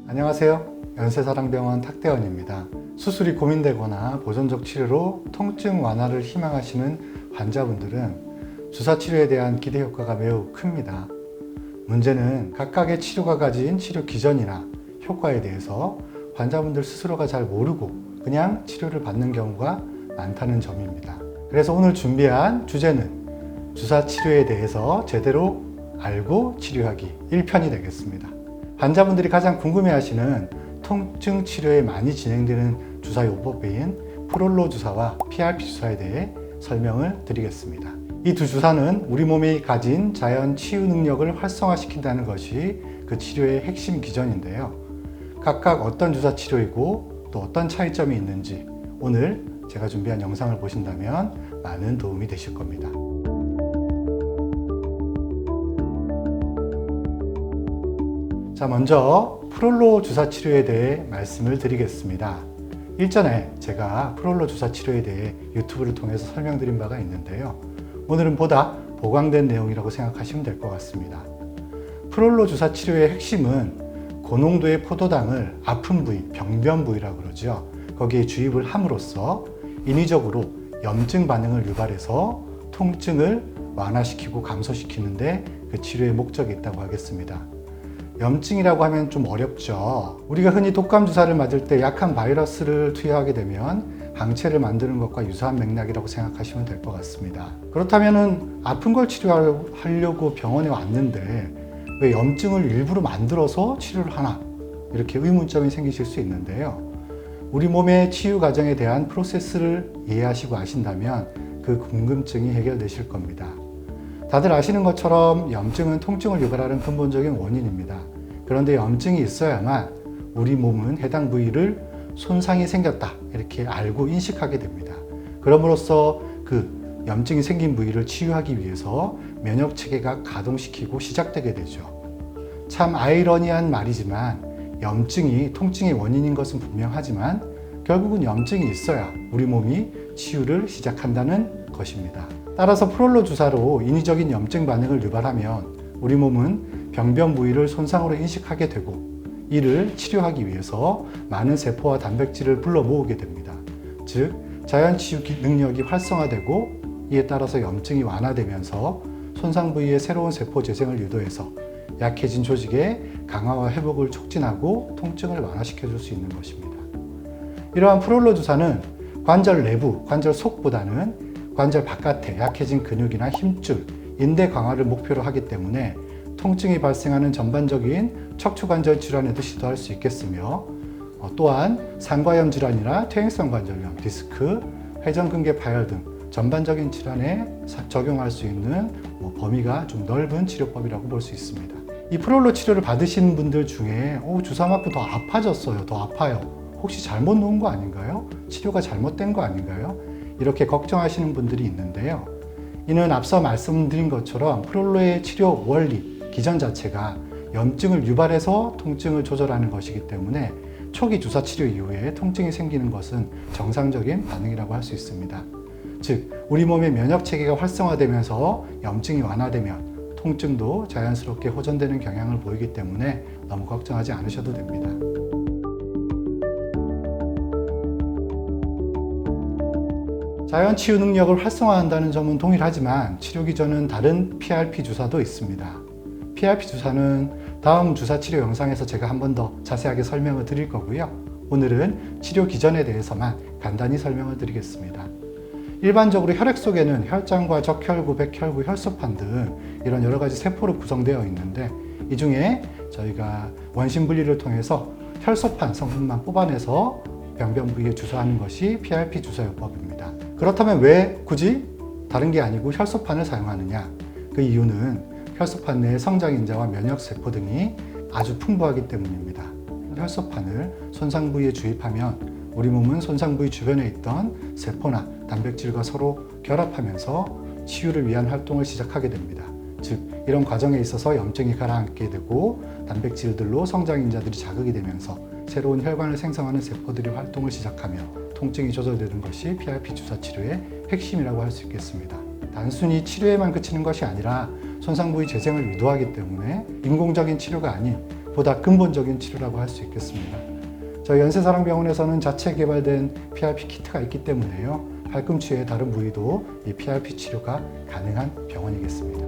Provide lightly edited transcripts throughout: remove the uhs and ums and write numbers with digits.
안녕하세요. 연세사랑병원 탁대원입니다. 수술이 고민되거나 보존적 치료로 통증 완화를 희망하시는 환자분들은 주사 치료에 대한 기대 효과가 매우 큽니다. 문제는 각각의 치료가 가진 치료 기전이나 효과에 대해서 환자분들 스스로가 잘 모르고 그냥 치료를 받는 경우가 많다는 점입니다. 그래서 오늘 준비한 주제는 주사 치료에 대해서 제대로 알고 치료하기 1편이 되겠습니다. 환자분들이 가장 궁금해하시는 통증 치료에 많이 진행되는 주사 요법인 프롤로 주사와 PRP 주사에 대해 설명을 드리겠습니다. 이 두 주사는 우리 몸이 가진 자연 치유 능력을 활성화시킨다는 것이 그 치료의 핵심 기전인데요. 각각 어떤 주사 치료이고 또 어떤 차이점이 있는지 오늘 제가 준비한 영상을 보신다면 많은 도움이 되실 겁니다. 자, 먼저 프롤로 주사 치료에 대해 말씀을 드리겠습니다. 일전에 제가 프롤로 주사 치료에 대해 유튜브를 통해서 설명드린 바가 있는데요. 오늘은 보다 보강된 내용이라고 생각하시면 될 것 같습니다. 프롤로 주사 치료의 핵심은 고농도의 포도당을 아픈 부위, 병변 부위라고 그러죠. 거기에 주입을 함으로써 인위적으로 염증 반응을 유발해서 통증을 완화시키고 감소시키는데 그 치료의 목적이 있다고 하겠습니다. 염증이라고 하면 좀 어렵죠. 우리가 흔히 독감 주사를 맞을 때 약한 바이러스를 투여하게 되면 항체를 만드는 것과 유사한 맥락이라고 생각하시면 될 것 같습니다. 그렇다면 아픈 걸 치료하려고 병원에 왔는데 왜 염증을 일부러 만들어서 치료를 하나? 이렇게 의문점이 생기실 수 있는데요. 우리 몸의 치유 과정에 대한 프로세스를 이해하시고 아신다면 그 궁금증이 해결되실 겁니다. 다들 아시는 것처럼 염증은 통증을 유발하는 근본적인 원인입니다. 그런데 염증이 있어야만 우리 몸은 해당 부위를 손상이 생겼다 이렇게 알고 인식하게 됩니다. 그럼으로써 그 염증이 생긴 부위를 치유하기 위해서 면역 체계가 가동시키고 시작되게 되죠. 참 아이러니한 말이지만 염증이 통증의 원인인 것은 분명하지만 결국은 염증이 있어야 우리 몸이 치유를 시작한다는 것입니다. 따라서 프롤로 주사로 인위적인 염증 반응을 유발하면 우리 몸은 병변 부위를 손상으로 인식하게 되고 이를 치료하기 위해서 많은 세포와 단백질을 불러 모으게 됩니다. 즉, 자연 치유 능력이 활성화되고 이에 따라서 염증이 완화되면서 손상 부위의 새로운 세포 재생을 유도해서 약해진 조직의 강화와 회복을 촉진하고 통증을 완화시켜 줄 수 있는 것입니다. 이러한 프롤로 주사는 관절 내부, 관절 속보다는 관절 바깥에 약해진 근육이나 힘줄, 인대 강화를 목표로 하기 때문에 통증이 발생하는 전반적인 척추관절 질환에도 시도할 수 있겠으며 또한 상과염 질환이나 퇴행성 관절염, 디스크, 회전근개 파열 등 전반적인 질환에 적용할 수 있는 범위가 좀 넓은 치료법이라고 볼 수 있습니다. 이 프롤로 치료를 받으신 분들 중에 주사 맞고 더 아파졌어요, 더 아파요. 혹시 잘못 놓은 거 아닌가요? 치료가 잘못된 거 아닌가요? 이렇게 걱정하시는 분들이 있는데요. 이는 앞서 말씀드린 것처럼 프롤로의 치료 원리, 기전 자체가 염증을 유발해서 통증을 조절하는 것이기 때문에 초기 주사 치료 이후에 통증이 생기는 것은 정상적인 반응이라고 할 수 있습니다. 즉, 우리 몸의 면역 체계가 활성화되면서 염증이 완화되면 통증도 자연스럽게 호전되는 경향을 보이기 때문에 너무 걱정하지 않으셔도 됩니다. 자연 치유 능력을 활성화한다는 점은 동일하지만 치료 기전은 다른 PRP 주사도 있습니다. PRP 주사는 다음 주사 치료 영상에서 제가 한 번 더 자세하게 설명을 드릴 거고요. 오늘은 치료 기전에 대해서만 간단히 설명을 드리겠습니다. 일반적으로 혈액 속에는 혈장과 적혈구, 백혈구, 혈소판 등 이런 여러 가지 세포로 구성되어 있는데 이 중에 저희가 원심 분리를 통해서 혈소판 성분만 뽑아내서 병변 부위에 주사하는 것이 PRP 주사요법입니다. 그렇다면 왜 굳이 다른 게 아니고 혈소판을 사용하느냐? 그 이유는 혈소판 내의 성장인자와 면역세포 등이 아주 풍부하기 때문입니다. 혈소판을 손상 부위에 주입하면 우리 몸은 손상 부위 주변에 있던 세포나 단백질과 서로 결합하면서 치유를 위한 활동을 시작하게 됩니다. 즉, 이런 과정에 있어서 염증이 가라앉게 되고 단백질들로 성장인자들이 자극이 되면서 새로운 혈관을 생성하는 세포들이 활동을 시작하며 통증이 조절되는 것이 PRP 주사 치료의 핵심이라고 할 수 있겠습니다. 단순히 치료에만 그치는 것이 아니라 손상 부위 재생을 유도하기 때문에 인공적인 치료가 아닌 보다 근본적인 치료라고 할 수 있겠습니다. 저희 연세사랑병원에서는 자체 개발된 PRP 키트가 있기 때문에요. 팔꿈치의 다른 부위도 이 PRP 치료가 가능한 병원이겠습니다.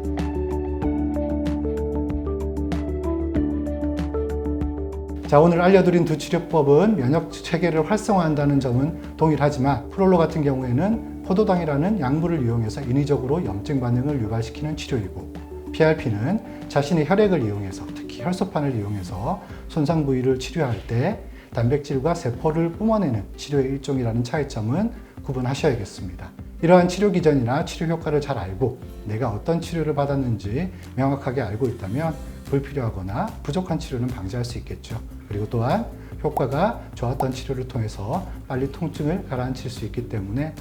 자, 오늘 알려드린 두 치료법은 면역 체계를 활성화한다는 점은 동일하지만 프롤로 같은 경우에는 포도당이라는 약물을 이용해서 인위적으로 염증 반응을 유발시키는 치료이고, PRP는 자신의 혈액을 이용해서, 특히 혈소판을 이용해서 손상 부위를 치료할 때 단백질과 세포를 뿜어내는 치료의 일종이라는 차이점은 구분하셔야겠습니다. 이러한 치료 기전이나 치료 효과를 잘 알고 내가 어떤 치료를 받았는지 명확하게 알고 있다면 불필요하거나 부족한 치료는 방지할 수 있겠죠. 그리고 또한 효과가 좋았던 치료를 통해서 빨리 통증을 가라앉힐 수 있기 때문에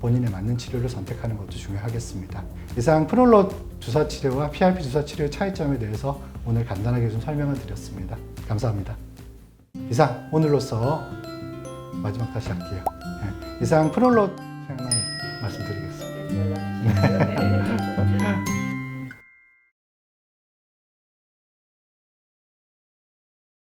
본인에 맞는 치료를 선택하는 것도 중요하겠습니다. 이상 프롤로 주사 치료와 PRP 주사 치료의 차이점에 대해서 오늘 간단하게 좀 설명을 드렸습니다. 감사합니다. 이상 오늘로써 마지막 다시 할게요. 이상 프롤로 생각나는 말씀드리겠습니다.